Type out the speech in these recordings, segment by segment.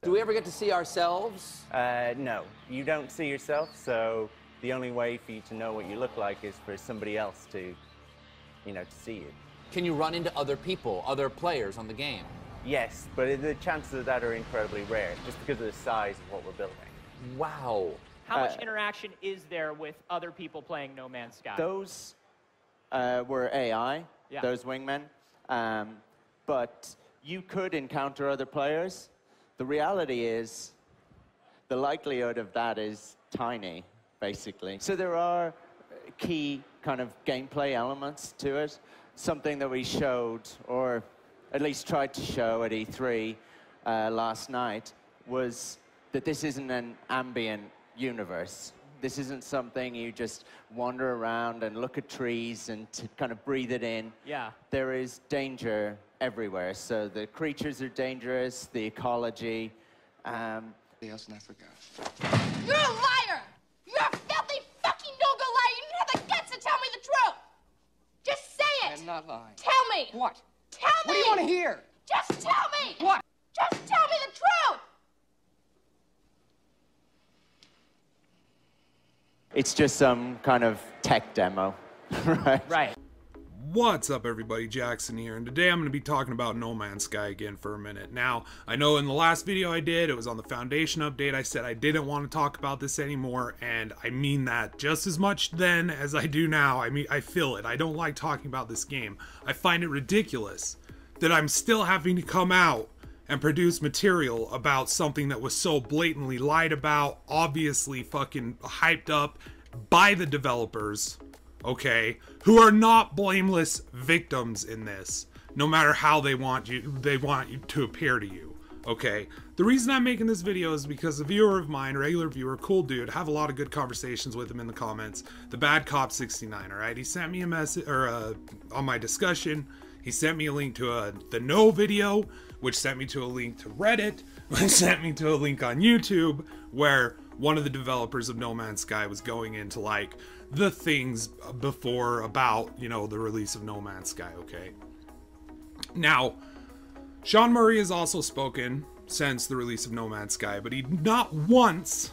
Do we ever get to see ourselves? No, you don't see yourself, so the only way for you to know what you look like is for somebody else to, to see you. Can you run into other people, other players on the game? Yes, but the chances of that are incredibly rare, just because of the size of what we're building. Wow. How much interaction is there with other people playing No Man's Sky? Those were AI, those wingmen, but you could encounter other players. The reality is, the likelihood of that is tiny, basically. So there are key kind of gameplay elements to it. Something that we showed, or at least tried to show at E3 last night, was that this isn't an ambient universe. This isn't something you just wander around and look at trees and to kind of breathe it in. Yeah. There is danger everywhere. So the creatures are dangerous, the ecology. Else and I forgot. You're a liar! You're a filthy fucking no-go liar! You don't have the guts to tell me the truth! Just say it! I'm not lying. Tell me! What? Tell me! What do you want to hear? Just tell me! What? Just tell me the truth! It's just some kind of tech demo, right? Right. What's up, everybody? Jaxxsin here, and today I'm going to be talking about No Man's Sky again for a minute. Now, I know in the last video I did, it was on the Foundation update, I said I didn't want to talk about this anymore, and I mean that just as much then as I do now. I mean, I feel it. I don't like talking about this game. I find it ridiculous that I'm still having to come out and produce material about something that was so blatantly lied about, obviously fucking hyped up by the developers, okay, who are not blameless victims in this, no matter how they want you to appear to you, okay? The reason I'm making this video is because a viewer of mine, a regular viewer, cool dude, have a lot of good conversations with him in the comments, the Bad Cop 69, alright? He sent me a message, or on my discussion, he sent me a link to the No video, which sent me to a link to Reddit, which sent me to a link on YouTube, where one of the developers of No Man's Sky was going into, like, the things before about, you know, the release of No Man's Sky, okay? Now, Sean Murray has also spoken since the release of No Man's Sky, but he not once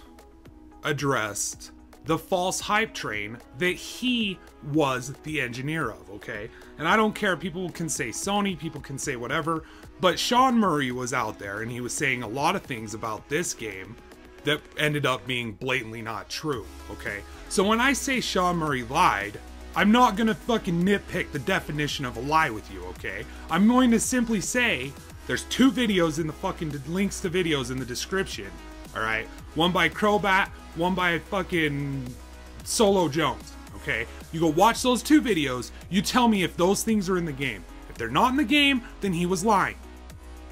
addressed the false hype train that he was the engineer of, okay? And I don't care, people can say Sony, people can say whatever, but Sean Murray was out there and he was saying a lot of things about this game that ended up being blatantly not true, okay? So when I say Sean Murray lied, I'm not gonna fucking nitpick the definition of a lie with you, okay? I'm going to simply say, there's two videos in the fucking links to videos in the description, alright? One by Crobat, one by fucking Solo Jones, okay? You go watch those two videos, you tell me if those things are in the game. If they're not in the game, then he was lying.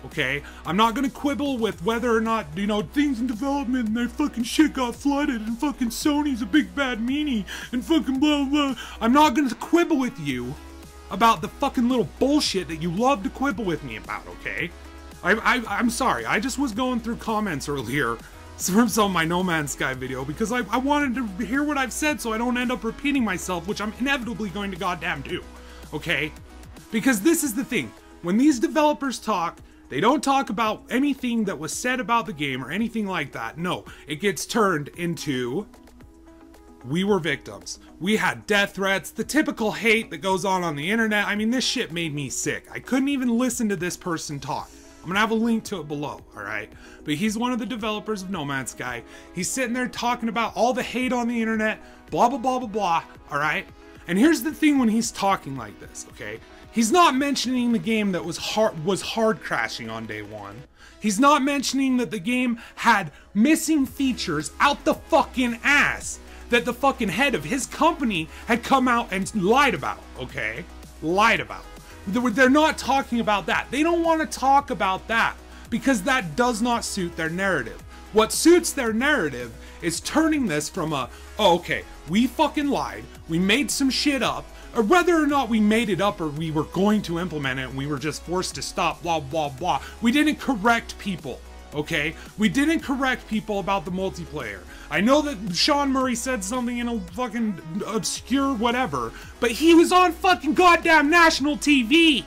Okay, I'm not gonna quibble with whether or not, you know, things in development and their fucking shit got flooded and fucking Sony's a big bad meanie and fucking blah blah. I'm not gonna quibble with you about the fucking little bullshit that you love to quibble with me about, okay? I'm sorry, I just was going through comments earlier from some of my No Man's Sky video because I wanted to hear what I've said so I don't end up repeating myself, which I'm inevitably going to goddamn do, okay? Because this is the thing, when these developers talk, they don't talk about anything that was said about the game or anything like that. No, it gets turned into, we were victims. We had death threats, the typical hate that goes on the internet. I mean, this shit made me sick. I couldn't even listen to this person talk. I'm gonna have a link to it below, alright? But he's one of the developers of No Man's Sky. He's sitting there talking about all the hate on the internet, blah, blah, blah, blah, blah, alright? And here's the thing when he's talking like this, okay? He's not mentioning the game that was hard crashing on day one. He's not mentioning that the game had missing features out the fucking ass that the fucking head of his company had come out and lied about, okay? Lied about. They're not talking about that. They don't want to talk about that because that does not suit their narrative. What suits their narrative is turning this from a, oh, okay, we fucking lied, we made some shit up, or whether or not we made it up or we were going to implement it and we were just forced to stop, blah, blah, blah. We didn't correct people, okay? We didn't correct people about the multiplayer. I know that Sean Murray said something in a fucking obscure whatever, but he was on fucking goddamn national TV,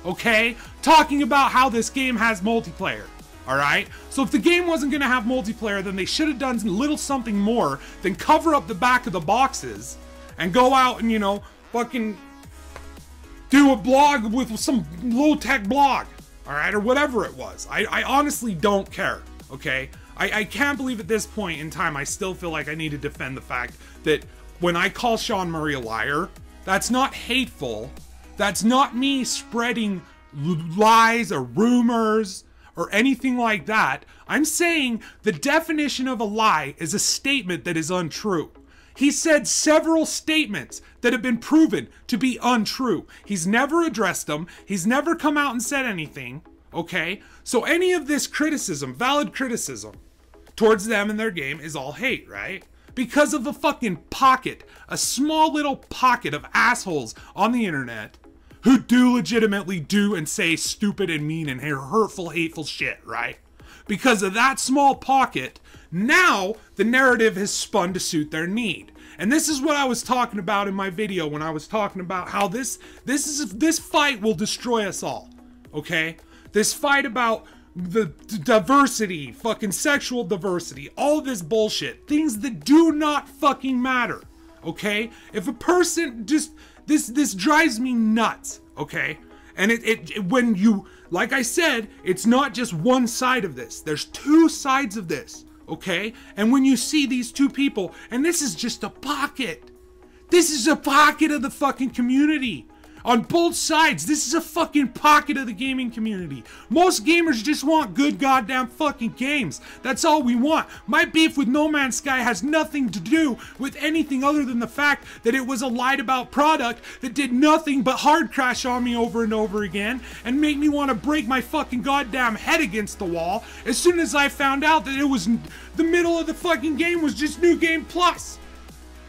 okay? Talking about how this game has multiplayer, All right? So if the game wasn't going to have multiplayer, then they should have done something more than cover up the back of the boxes and go out and, you know, fucking do a blog with some low-tech blog, all right, or whatever it was. I honestly don't care, okay? I can't believe at this point in time I still feel like I need to defend the fact that when I call Sean Murray a liar, that's not hateful. That's not me spreading lies or rumors or anything like that. I'm saying the definition of a lie is a statement that is untrue. He said several statements that have been proven to be untrue. He's never addressed them. He's never come out and said anything, okay? So any of this criticism, valid criticism, towards them and their game is all hate, right? Because of a fucking pocket, a small little pocket of assholes on the internet who do legitimately do and say stupid and mean and hurtful, hateful shit, right? Because of that small pocket, now the narrative has spun to suit their need. And this is what I was talking about in my video when I was talking about how this fight will destroy us all, okay? This fight about the diversity, fucking sexual diversity, all this bullshit, things that do not fucking matter, okay? If a person just, this drives me nuts, okay? And when you, like I said, it's not just one side of this. There's two sides of this, okay? And when you see these two people, and this is just a pocket. This is a pocket of the fucking community. On both sides, this is a fucking pocket of the gaming community. Most gamers just want good goddamn fucking games. That's all we want. My beef with No Man's Sky has nothing to do with anything other than the fact that it was a lied about product that did nothing but hard crash on me over and over again and make me want to break my fucking goddamn head against the wall as soon as I found out that it was the middle of the fucking game was just New Game Plus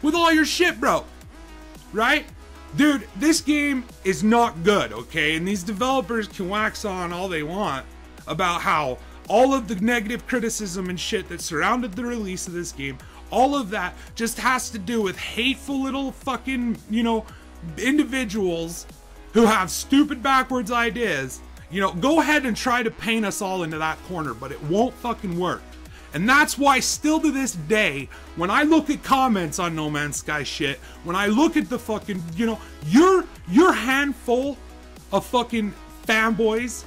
with all your shit, bro. Right? Dude, this game is not good, okay? And these developers can wax on all they want about how all of the negative criticism and shit that surrounded the release of this game, all of that just has to do with hateful little fucking, you know, individuals who have stupid backwards ideas. You know, go ahead and try to paint us all into that corner, but it won't fucking work. And that's why still to this day, when I look at comments on No Man's Sky shit, when I look at the fucking, you know, your handful of fucking fanboys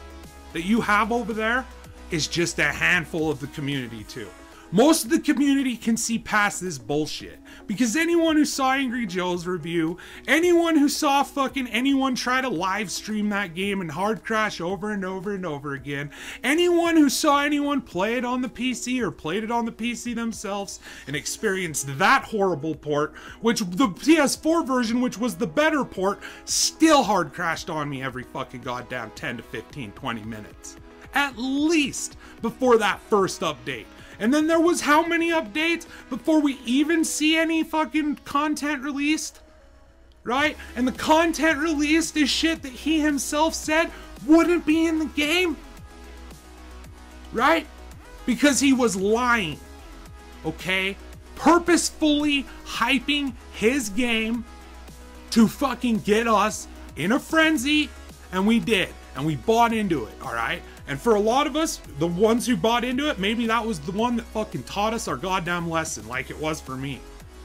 that you have over there is just a handful of the community too. Most of the community can see past this bullshit. Because anyone who saw Angry Joe's review, anyone who saw fucking anyone try to live stream that game and hard crash over and over and over again, anyone who saw anyone play it on the PC or played it on the PC themselves and experienced that horrible port, which the PS4 version, which was the better port, still hard crashed on me every fucking goddamn 10 to 15, 20 minutes. At least before that first update. And then there was how many updates before we even see any fucking content released? Right? And the content released is shit that he himself said wouldn't be in the game. Right? Because he was lying. Okay? Purposefully hyping his game to fucking get us in a frenzy. And we did. And we bought into it. Alright? And for a lot of us, the ones who bought into it, maybe that was the one that fucking taught us our goddamn lesson, like it was for me.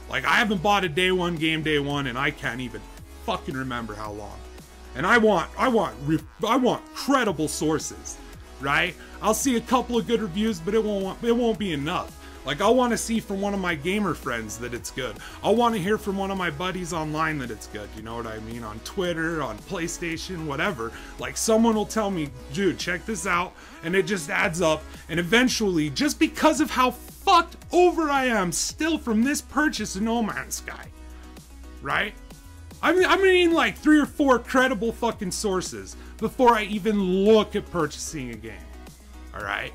Like, I haven't bought a day one game day one, and I can't even fucking remember how long. And I want credible sources, right? I'll see a couple of good reviews, but it won't be enough. Like, I want to see from one of my gamer friends that it's good. I want to hear from one of my buddies online that it's good. You know what I mean? On Twitter, on PlayStation, whatever. Like, someone will tell me, dude, check this out. And it just adds up. And eventually, just because of how fucked over I am still from this purchase of No Man's Sky, right? I mean like 3 or 4 credible fucking sources before I even look at purchasing a game. Alright?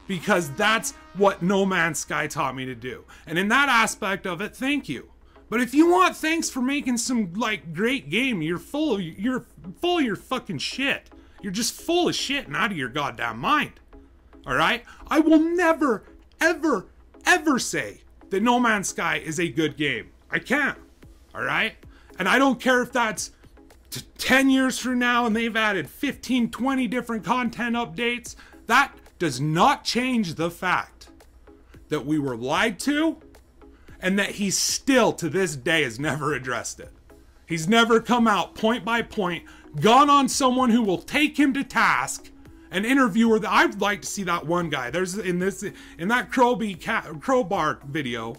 Because that's what No Man's Sky taught me to do. And in that aspect of it, thank you. But if you want thanks for making some, like, great game, you're full of your fucking shit. You're just full of shit and out of your goddamn mind. Alright? I will never, ever, ever say that No Man's Sky is a good game. I can't. Alright? And I don't care if that's 10 years from now and they've added 15, 20 different content updates. That does not change the fact that we were lied to and that he still, to this day, has never addressed it. He's never come out point by point, gone on someone who will take him to task, an interviewer that I'd like to see that one guy. There's in that crowbar video.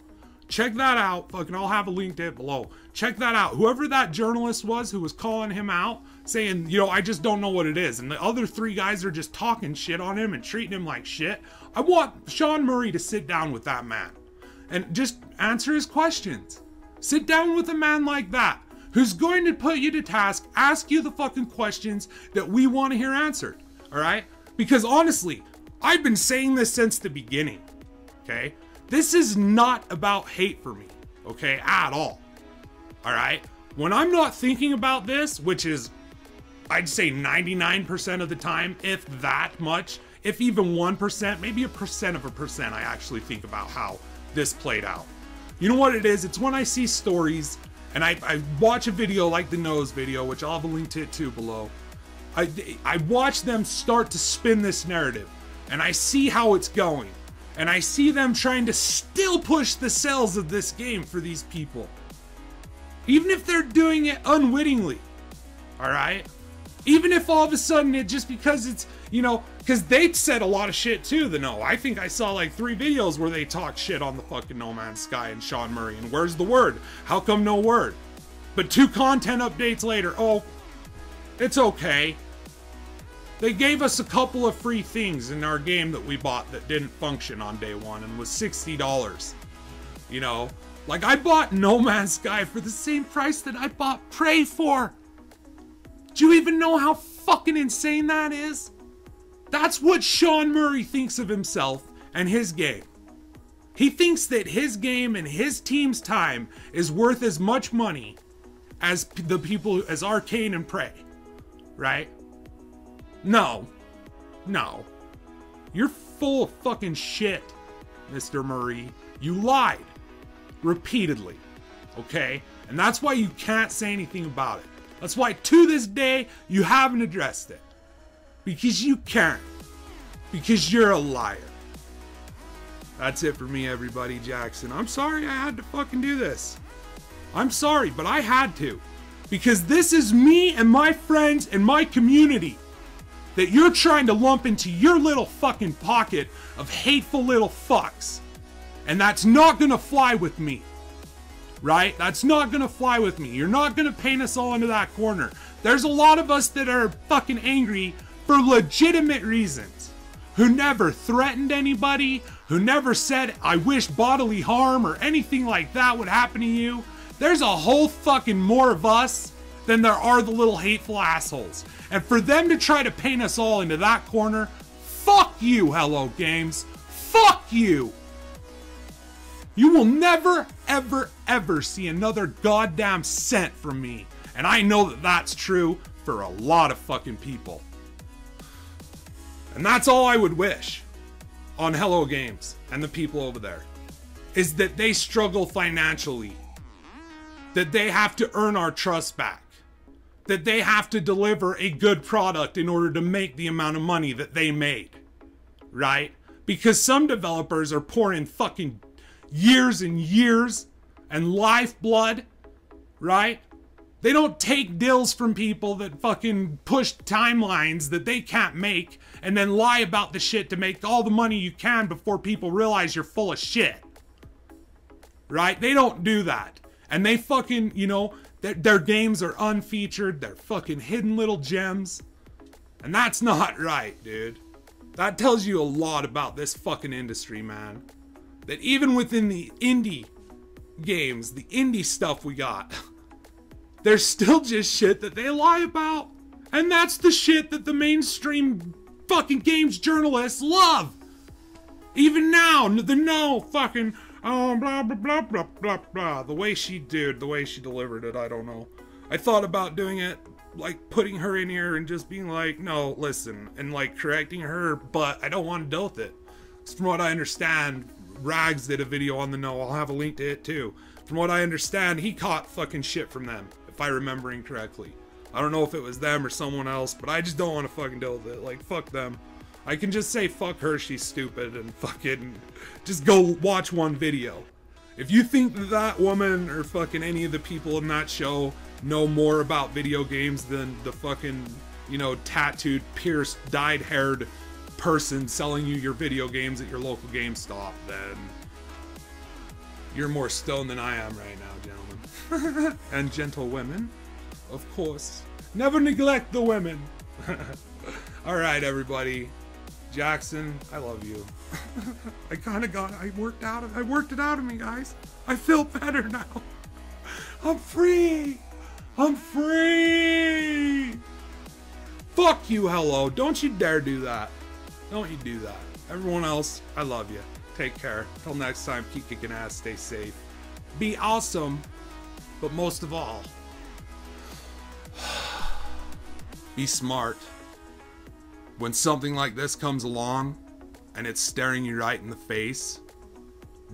Check that out. Fucking, I'll have a link to it below. Check that out. Whoever that journalist was who was calling him out, saying, you know, I just don't know what it is. And the other 3 guys are just talking shit on him and treating him like shit. I want Sean Murray to sit down with that man and just answer his questions. Sit down with a man like that, who's going to put you to task, ask you the fucking questions that we want to hear answered. All right? Because honestly, I've been saying this since the beginning. Okay? This is not about hate for me. Okay? At all. All right? When I'm not thinking about this, which is, I'd say 99% of the time, if that much, if even 1%, maybe a percent of a percent, I actually think about how this played out. You know what it is? It's when I see stories and I watch a video like the nose video, which I'll have a link to it too below. I watch them start to spin this narrative and I see how it's going. And I see them trying to still push the sales of this game for these people. Even if they're doing it unwittingly. All right? Even if all of a sudden it just because it's, you know, because they said a lot of shit too, the No. I think I saw like 3 videos where they talk shit on the fucking No Man's Sky and Sean Murray. And where's the word? How come no word? But 2 content updates later, oh, it's okay. They gave us a couple of free things in our game that we bought that didn't function on day 1 and was $60. You know? Like, I bought No Man's Sky for the same price that I bought Prey for. Do you even know how fucking insane that is? That's what Sean Murray thinks of himself and his game. He thinks that his game and his team's time is worth as much money as the people, as Arcane and Prey. Right? No. No. You're full of fucking shit, Mr. Murray. You lied. Repeatedly. Okay? And that's why you can't say anything about it. That's why to this day, you haven't addressed it. Because you can't. Because you're a liar. That's it for me, everybody. Jaxxsin. I'm sorry I had to fucking do this. I'm sorry, but I had to. Because this is me and my friends and my community that you're trying to lump into your little fucking pocket of hateful little fucks. And that's not gonna fly with me. Right? That's not gonna fly with me. You're not gonna paint us all into that corner. There's a lot of us that are fucking angry for legitimate reasons. Who never threatened anybody, who never said, I wish bodily harm or anything like that would happen to you. There's a whole fucking more of us than there are the little hateful assholes. And for them to try to paint us all into that corner, fuck you, Hello Games. Fuck you. You will never, ever, ever see another goddamn cent from me. And I know that that's true for a lot of fucking people. And that's all I would wish on Hello Games and the people over there. Is that they struggle financially. That they have to earn our trust back. That they have to deliver a good product in order to make the amount of money that they made. Right? Because some developers are pouring fucking years and years and lifeblood, right? They don't take deals from people that fucking push timelines that they can't make and then lie about the shit to make all the money you can before people realize you're full of shit. Right? They don't do that. And they fucking, you know, their games are unfeatured. They're fucking hidden little gems. And that's not right, dude. That tells you a lot about this fucking industry, man. That even within the indie games, the indie stuff we got, there's still just shit that they lie about. And that's the shit that the mainstream fucking games journalists love. Even now, the No fucking, oh, blah, blah, blah, blah, blah, blah. The way she delivered it, I don't know. I thought about doing it, like putting her in here and just being like, no, listen, and like correcting her, but I don't want to deal with it. From what I understand, Rags did a video on the No. I'll have a link to it too. From what I understand, he caught fucking shit from them, if I remembering correctly. I don't know if it was them or someone else, but I just don't want to fucking deal with it. Like, fuck them. I can just say fuck her, she's stupid, and fucking just go watch one video. If you think that that woman or fucking any of the people in that show know more about video games than the fucking, you know, tattooed, pierced, dyed-haired person selling you your video games at your local GameStop, then you're more stoned than I am right now, gentlemen. And gentle women, of course. Never neglect the women. Alright, everybody. Jaxxsin, I love you. I worked it out of me, guys. I feel better now. I'm free. I'm free. Fuck you, hello. Don't you dare do that. Don't you do that. Everyone else, I love you. Take care. Till next time, keep kicking ass, stay safe. Be awesome. But most of all, be smart. When something like this comes along and it's staring you right in the face,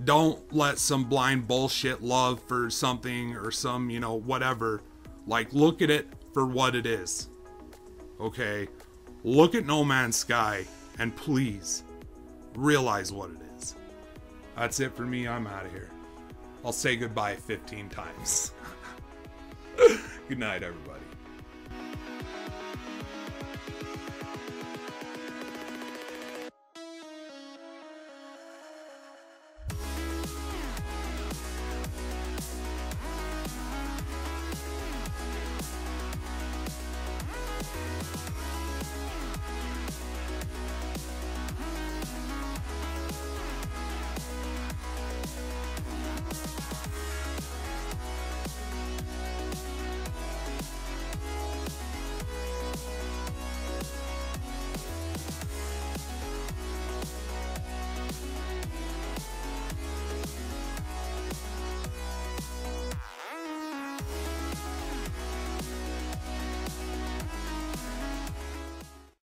don't let some blind bullshit love for something or some, you know, whatever. Like, look at it for what it is. Okay? Look at No Man's Sky and please realize what it is. That's it for me. I'm out of here. I'll say goodbye 15 times. Good night, everybody.